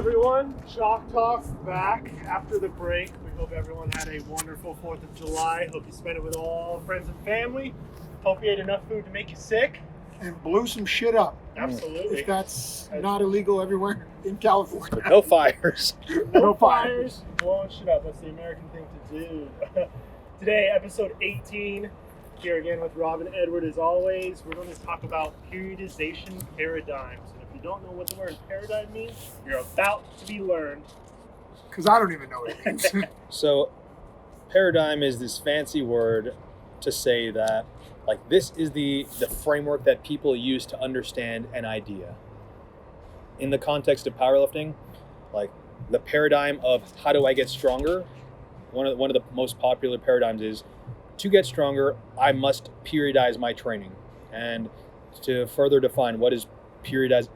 everyone? Chalk Talk's back after the break. We hope everyone had a wonderful 4th of July. Hope you spent it with all friends and family. Hope you ate enough food to make you sick. And blew some shit up. Absolutely. If that's not illegal everywhere in California. No fires. No fires. Blowing shit up. That's the American thing to do. Today, episode 18. Here again with Rob and Edward as always. We're going to talk about periodization paradigms. And if you don't know what the word paradigm means, you're about to be learned. Because I don't even know what it means. So, paradigm is this fancy word to say that, like, this is the framework that people use to understand an idea. In the context of powerlifting, like, the paradigm of how do I get stronger, one of the most popular paradigms is, to get stronger, I must periodize my training. And to further define what is periodize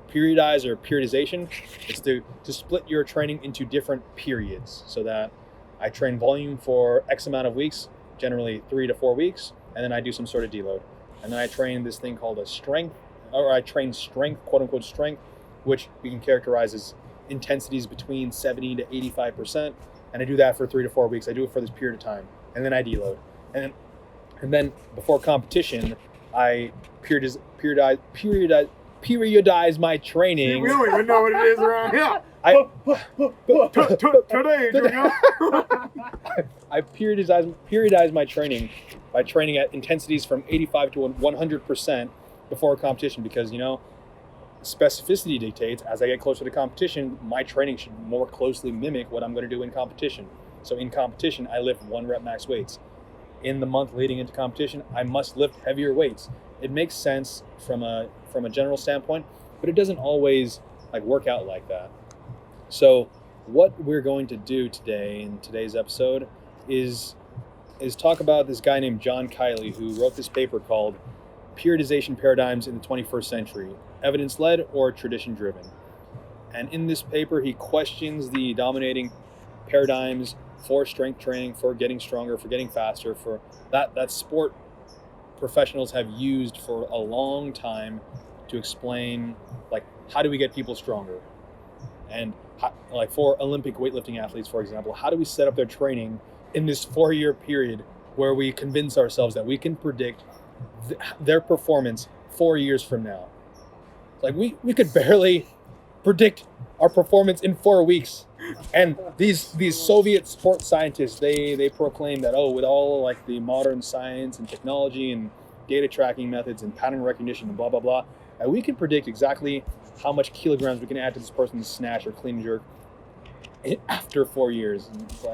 or periodization, it's to split your training into different periods so that I train volume for X amount of weeks, generally 3 to 4 weeks, and then I do some sort of deload. And then I train this thing called strength, quote unquote strength, which we can characterize as intensities between 70 to 85%. And I do that for 3 to 4 weeks. I do it for this period of time. And then I deload. And then before competition, I periodize my training. See, we don't even know what it is around here. Today, I periodize my training by training at intensities from 85 to 100% before a competition because, specificity dictates as I get closer to competition, my training should more closely mimic what I'm going to do in competition. So in competition, I lift 1 rep max weights. In the month leading into competition, I must lift heavier weights. It makes sense from a general standpoint, but it doesn't always work out like that. So what we're going to do today in today's episode is talk about this guy named John Kiley who wrote this paper called Periodization Paradigms in the 21st Century, Evidence-Led or Tradition-Driven. And in this paper, he questions the dominating paradigms for strength training, for getting stronger, for getting faster, for that sport professionals have used for a long time to explain, how do we get people stronger? And for Olympic weightlifting athletes, for example, how do we set up their training in this 4-year period where we convince ourselves that we can predict their performance 4 years from now? We could barely predict our performance in 4 weeks. And these Soviet sports scientists, they proclaim that, with all the modern science and technology and data tracking methods and pattern recognition and blah, blah, blah, we can predict exactly how much kilograms we can add to this person's snatch or clean and jerk after 4 years. And it's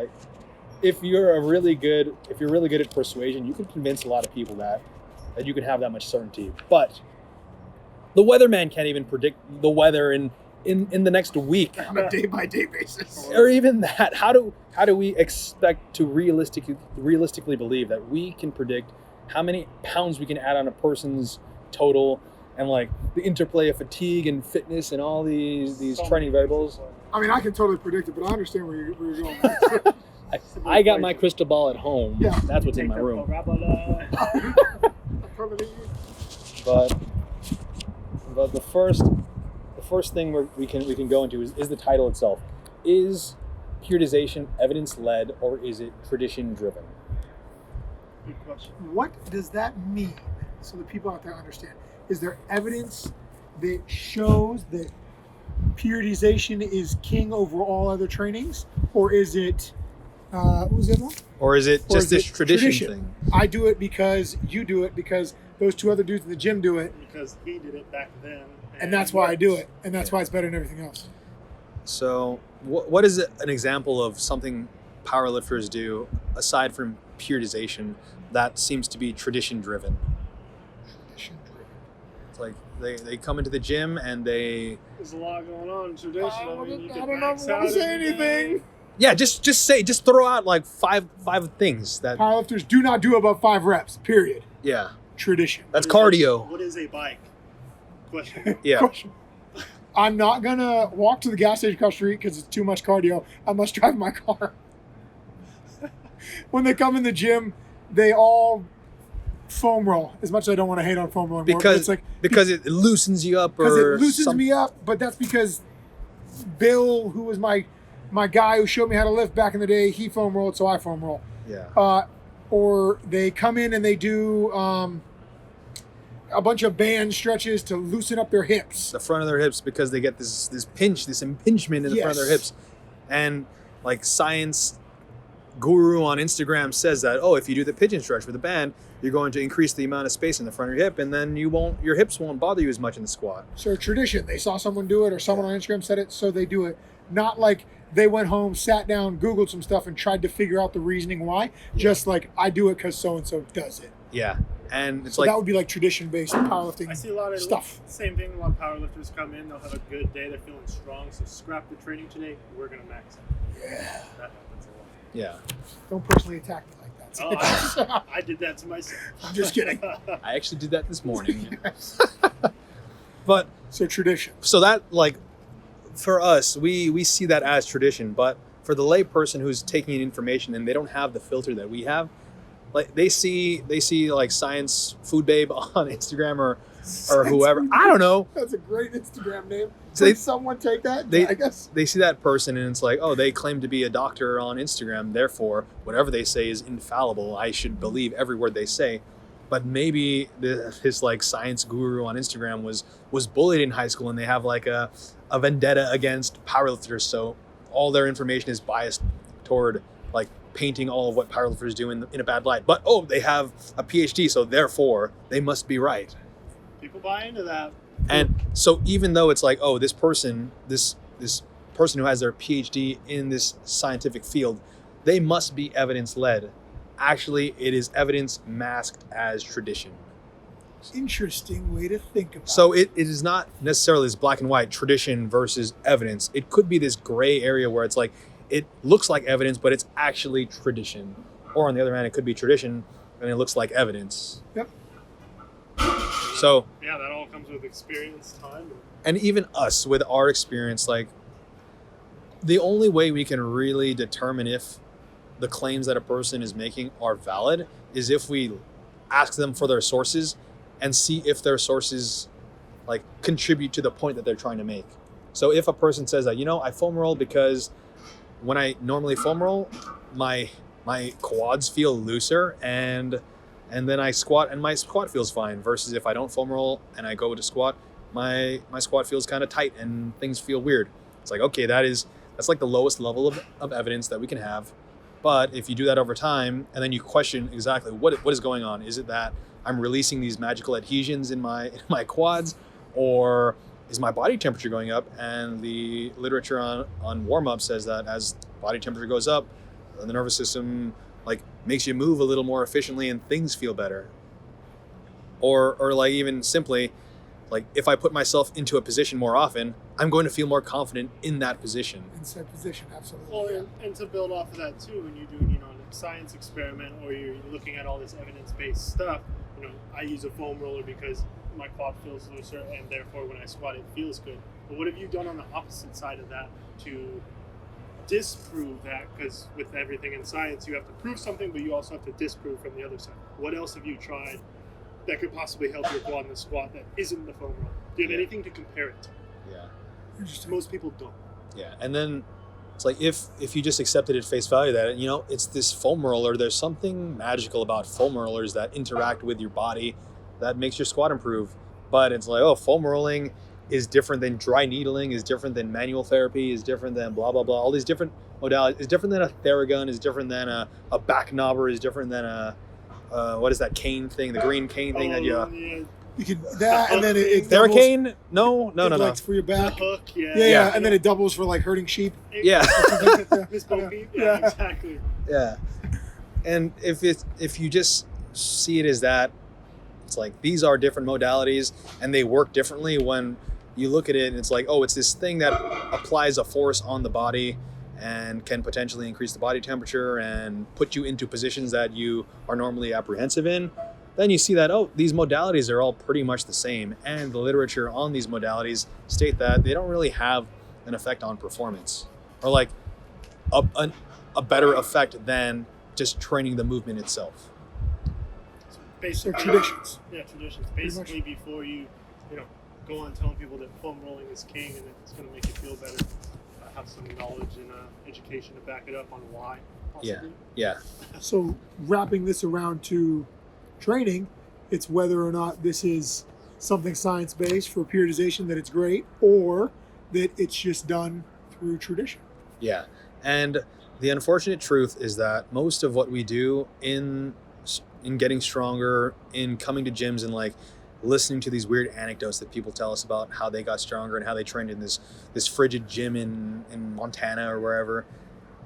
if you're really good at persuasion, you can convince a lot of people that you can have that much certainty. But the weatherman can't even predict the weather in the next week on a day-by-day basis, or even that. How do we expect to realistically believe that we can predict how many pounds we can add on a person's total, and the interplay of fatigue and fitness and all these training variables? I mean, I can totally predict it, but I understand where you're going. I got my crystal ball at home. Yeah. That's what's in my room. But the first thing we can go into is the title itself. Is periodization evidence-led or is it tradition-driven? Good question. What does that mean so that people out there understand? Is there evidence that shows that periodization is king over all other trainings? Or is it, what was the other one? Or is it just this tradition thing? I do it because you do it because those 2 other dudes in the gym do it. Because he did it back then. And that's why I do it. And that's why it's better than everything else. So what is an example of something powerlifters do aside from periodization that seems to be tradition-driven? It's they come into the gym and they... There's a lot going on in tradition. I don't know if I want to say anything. Yeah, just throw out 5 things that... Powerlifters do not do above 5 reps, period. Yeah. Tradition. That's cardio. What is a bike? Question. Yeah. Question. I'm not going to walk to the gas station across the street because it's too much cardio. I must drive my car. When they come in the gym, they all foam roll. As much as I don't want to hate on foam rolling, because it loosens you up, or because it loosens something. me up. But that's because Bill, who was my guy who showed me how to lift back in the day, he foam rolled, so I foam roll. Yeah. Or they come in and they do a bunch of band stretches to loosen up their hips. The front of their hips, because they get this impingement in the front of their hips. And like science guru on Instagram says that, if you do the pigeon stretch with a band, you're going to increase the amount of space in the front of your hip, and then your hips won't bother you as much in the squat. So tradition, they saw someone do it or someone on Instagram said it, so they do it. Not like they went home, sat down, Googled some stuff, and tried to figure out the reasoning why. Yeah. Just like, I do it because so-and-so does it. Yeah. And it's so that would be like tradition-based powerlifting. I see a lot of stuff. Same thing. A lot of powerlifters come in. They'll have a good day. They're feeling strong. So scrap the training today. We're gonna max it. Yeah. That happens a lot. Yeah. Don't personally attack me like that. Oh, I did that to myself. I'm just kidding. I actually did that this morning. But so tradition. So that, like, for us, we see that as tradition. But for the lay person who's taking in information and they don't have the filter that we have, like they see like Science Food Babe on Instagram or whoever. I don't know. That's a great Instagram name. So Did someone take that? I guess they see that person and it's like, they claim to be a doctor on Instagram. Therefore, whatever they say is infallible. I should believe every word they say. But maybe his like science guru on Instagram was bullied in high school and they have like a vendetta against powerlifters. So all their information is biased toward like painting all of what powerlifters do in a bad light. But they have a PhD, so therefore they must be right. People buy into that. And so even though it's like, this person who has their PhD in this scientific field, they must be evidence-led. Actually, it is evidence masked as tradition. Interesting way to think about So it is not necessarily this black and white tradition versus evidence. It could be this gray area where it's like, it looks like evidence, but it's actually tradition. Or on the other hand, it could be tradition and it looks like evidence. Yep. So yeah, that all comes with experience, time. And even us with our experience, like the only way we can really determine if the claims that a person is making are valid is if we ask them for their sources and see if their sources like contribute to the point that they're trying to make. So if a person says that, I foam roll because when I normally foam roll, my quads feel looser and then I squat and my squat feels fine, versus if I don't foam roll and I go to squat, my squat feels kind of tight and things feel weird. It's like, okay, that's like the lowest level of evidence that we can have. But if you do that over time and then you question exactly what is going on, is it that I'm releasing these magical adhesions in my quads, or is my body temperature going up? And the literature on warm-up says that as body temperature goes up, the nervous system like makes you move a little more efficiently and things feel better. Or like even simply, like if I put myself into a position more often, I'm going to feel more confident in that position. In said position, absolutely. Well, and to build off of that too, when you're doing, a science experiment or you're looking at all this evidence-based stuff, I use a foam roller because my quad feels looser and therefore when I squat it feels good. But what have you done on the opposite side of that to disprove that? Because with everything in science, you have to prove something, but you also have to disprove from the other side. What else have you tried that could possibly help your quad in the squat that isn't the foam roll? Do you have anything to compare it to? Yeah. Most people don't. Yeah, and then it's like if you just accepted at face value that it's this foam roller, there's something magical about foam rollers that interact with your body that makes your squat improve. But it's like, foam rolling is different than dry needling, is different than manual therapy, is different than blah blah blah. All these different modalities is different than a Theragun, is different than a back knobber, is different than a what is that cane thing, the green cane thing that you. You can that, and then it Theracane? No. Like for your back. The hook, yeah, and then it doubles for like herding sheep. Yeah. Yeah, exactly. Yeah, and if you just see it as that, it's like these are different modalities and they work differently. When you look at it, and it's like, it's this thing that applies a force on the body and can potentially increase the body temperature and put you into positions that you are normally apprehensive in. Then you see that, these modalities are all pretty much the same. And the literature on these modalities state that they don't really have an effect on performance, or like a better effect than just training the movement itself. Basically, traditions. Yeah, traditions. Basically, before you go on telling people that foam rolling is king and that it's going to make you feel better. Have some knowledge and education to back it up on why. Possibly. Yeah. So wrapping this around to training, it's whether or not this is something science-based for periodization, that it's great, or that it's just done through tradition. Yeah. And the unfortunate truth is that most of what we do in getting stronger, in coming to gyms and like listening to these weird anecdotes that people tell us about how they got stronger and how they trained in this frigid gym in Montana or wherever,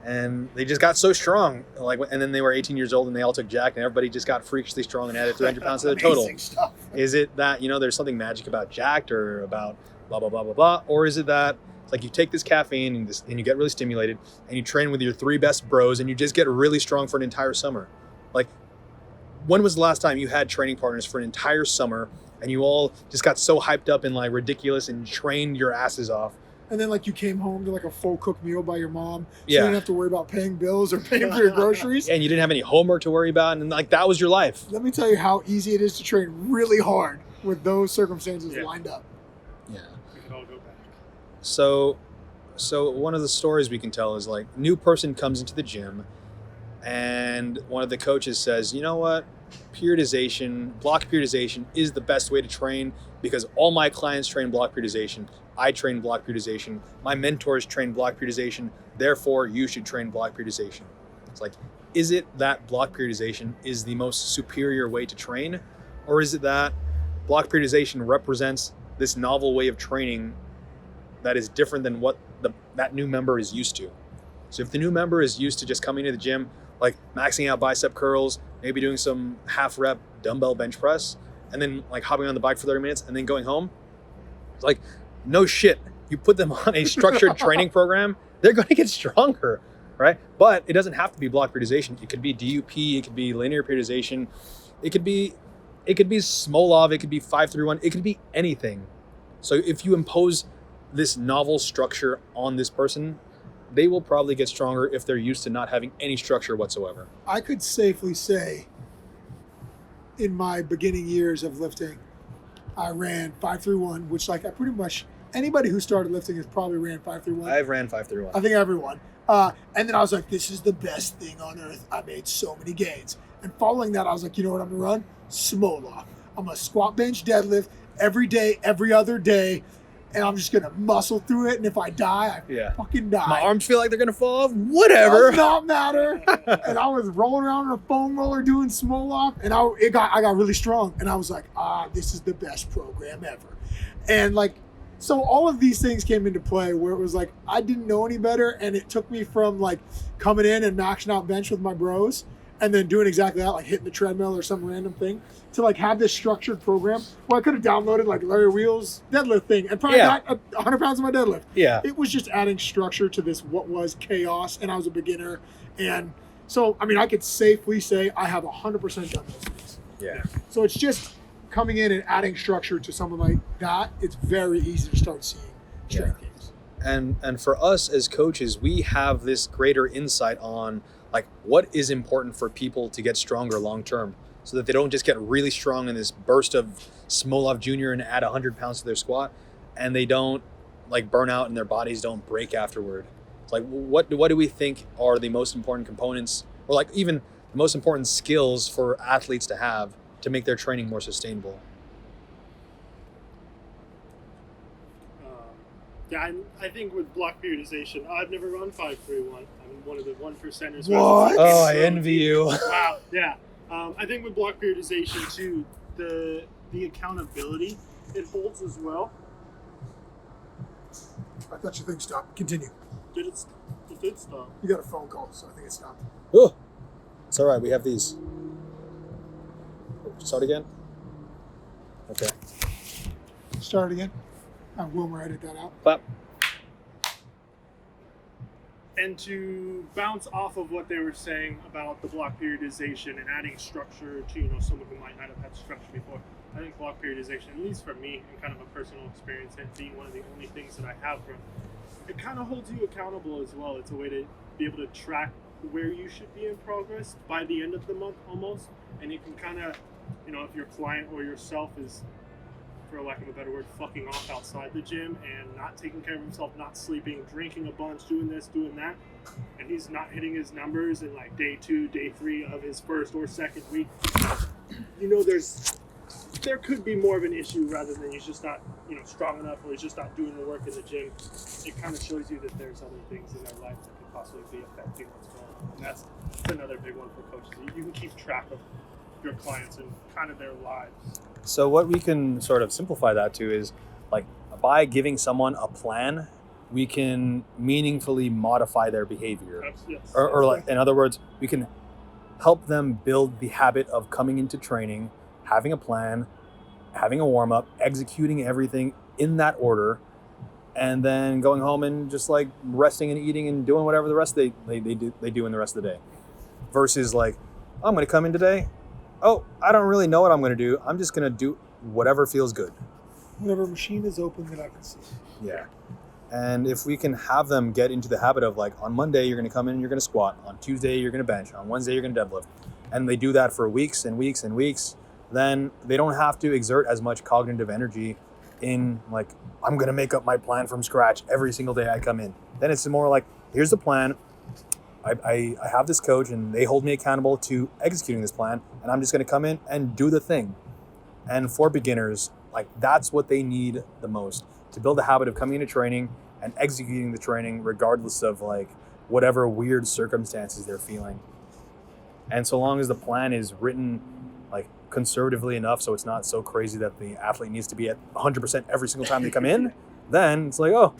and they just got so strong, and then they were 18 years old and they all took Jack and everybody just got freakishly strong and added 300 pounds to their total. Stuff. Is it that, there's something magic about Jacked or about blah, blah, blah, blah, blah, or is it that it's like you take this caffeine and you get really stimulated and you train with your 3 best bros and you just get really strong for an entire summer? Like, when was the last time you had training partners for an entire summer and you all just got so hyped up and like ridiculous and trained your asses off? And then like you came home to like a full cooked meal by your mom, so Yeah. you didn't have to worry about paying bills or paying for your groceries. And you didn't have any homework to worry about, and like that was your life. Let me tell you how easy it is to train really hard with those circumstances lined up. Yeah. We could all go back. So one of the stories we can tell is like, new person comes into the gym and one of the coaches says, you know what, block periodization is the best way to train because all my clients train block periodization. I train block periodization. My mentors train block periodization. Therefore, you should train block periodization. It's like, is it that block periodization is the most superior way to train? Or is it that block periodization represents this novel way of training that is different than what that new member is used to? So if the new member is used to just coming to the gym, like maxing out bicep curls, maybe doing some half rep dumbbell bench press, and then like hopping on the bike for 30 minutes and then going home, it's like, no shit, you put them on a structured training program, they're going to get stronger, right? But it doesn't have to be block periodization. It could be DUP, it could be linear periodization, it could be Smolov, it could be 5-3-1, it could be anything. So if you impose this novel structure on this person, they will probably get stronger if they're used to not having any structure whatsoever. I could safely say in my beginning years of lifting, I ran 5-3-1, which like I pretty much, anybody who started lifting has probably ran 5-3-1. I've ran 5-3-1. I think everyone. And then I was like, this is the best thing on earth. I made so many gains. And following that, I was like, you know what I'm gonna run? Smolov. I'm gonna squat, bench, deadlift every day, every other day. And I'm just gonna muscle through it. And if I die, I fucking die. My arms feel like they're gonna fall off. Whatever. Does not matter. And I was rolling around in a foam roller doing Smolov, and I got really strong. And I was like, this is the best program ever. And like, so all of these things came into play where it was like I didn't know any better, and it took me from like coming in and maxing out bench with my bros, and then doing exactly that, like hitting the treadmill or some random thing, to like have this structured program where I could have downloaded like Larry Wheels deadlift thing and probably got 100 pounds of my deadlift. Yeah. It was just adding structure to this what was chaos, and I was a beginner. And so, I mean, I could safely say I have 100% done those things. Yeah. So it's just coming in and adding structure to someone like that. It's very easy to start seeing strength gains. And for us as coaches, we have this greater insight on like what is important for people to get stronger long term, so that they don't just get really strong in this burst of Smolov Jr. and add 100 pounds to their squat, and they don't like burn out and their bodies don't break afterward. It's like, what do we think are the most important components, or like even the most important skills for athletes to have to make their training more sustainable? Yeah, I think with block periodization, I've never run 5-3-1. I'm one of the 1%ers. What? Oh, I envy you. Wow, yeah. I think with block periodization too, the accountability it holds as well. I thought your thing stopped. Continue. It did stop. You got a phone call, so I think it stopped. Oh, it's all right. We have these. Start again. Okay. Start again. Wilmer edit that out. Clap. And to bounce off of what they were saying about the block periodization and adding structure to someone who might not have had structure before, I think block periodization, at least for me, and kind of a personal experience, and being one of the only things that I have from, it kind of holds you accountable as well. It's a way to be able to track where you should be in progress by the end of the month almost, and you can kind of, if your client or yourself is for lack of a better word, fucking off outside the gym and not taking care of himself, not sleeping, drinking a bunch, doing this, doing that, and he's not hitting his numbers in like day 2, day 3 of his first or second week, you know, there could be more of an issue rather than he's just not, you know, strong enough or he's just not doing the work in the gym. It kind of shows you that there's other things in their life that could possibly be affecting what's going on. And that's another big one for coaches. You can keep track of your clients and kind of their lives. So what we can sort of simplify that to is, like, by giving someone a plan, we can meaningfully modify their behavior. Yes. Or like, in other words, we can help them build the habit of coming into training, having a plan, having a warm-up, executing everything in that order, and then going home and just like resting and eating and doing whatever the rest they do in the rest of the day. Versus like, I'm going to come in today. Oh, I don't really know what I'm going to do. I'm just going to do whatever feels good. Whatever machine is open that I can see. Yeah. And if we can have them get into the habit of like, on Monday, you're going to come in and you're going to squat. On Tuesday, you're going to bench. On Wednesday, you're going to deadlift. And they do that for weeks and weeks and weeks. Then they don't have to exert as much cognitive energy in like, I'm going to make up my plan from scratch every single day I come in. Then it's more like, here's the plan. I have this coach and they hold me accountable to executing this plan, and I'm just going to come in and do the thing. And for beginners, like, that's what they need the most, to build a habit of coming into training and executing the training regardless of like whatever weird circumstances they're feeling. And so long as the plan is written like conservatively enough so it's not so crazy that the athlete needs to be at 100% every single time they come in, then it's like, oh,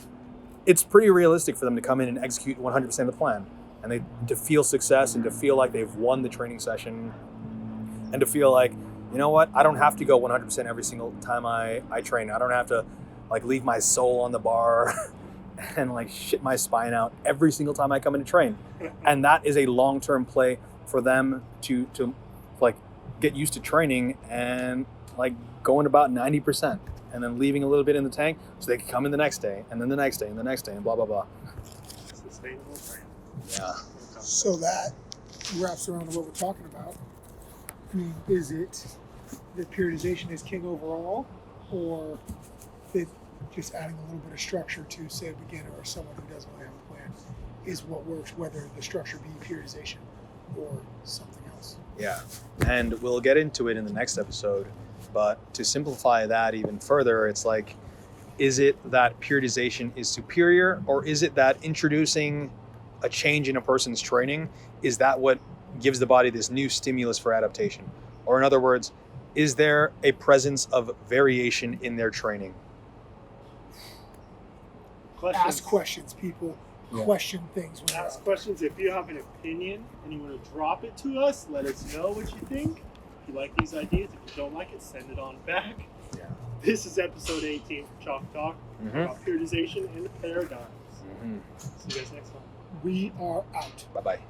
it's pretty realistic for them to come in and execute 100% of the plan. And to feel success and to feel like they've won the training session, and to feel like, you know what, I don't have to go 100% every single time I train. I don't have to like leave my soul on the bar and like shit my spine out every single time I come in to train. And that is a long-term play for them to like get used to training and like going about 90% and then leaving a little bit in the tank so they can come in the next day and then the next day and the next day and blah, blah, blah. Sustainable training. Yeah. So that wraps around to what we're talking about. I mean, is it that periodization is king overall, or that just adding a little bit of structure to, say, a beginner or someone who doesn't really have a plan is what works, whether the structure be periodization or something else? Yeah. And we'll get into it in the next episode, but to simplify that even further, it's like, is it that periodization is superior, or is it that introducing a change in a person's training, is that what gives the body this new stimulus for adaptation? Or in other words, is there a presence of variation in their training? Ask questions, people. Yeah. Question things. When Ask questions. If you have an opinion and you want to drop it to us, let us know what you think. If you like these ideas, if you don't like it, send it on back. Yeah. This is episode 18 of Chalk Talk about periodization and paradigms. See you guys next time. we are out. Bye-bye.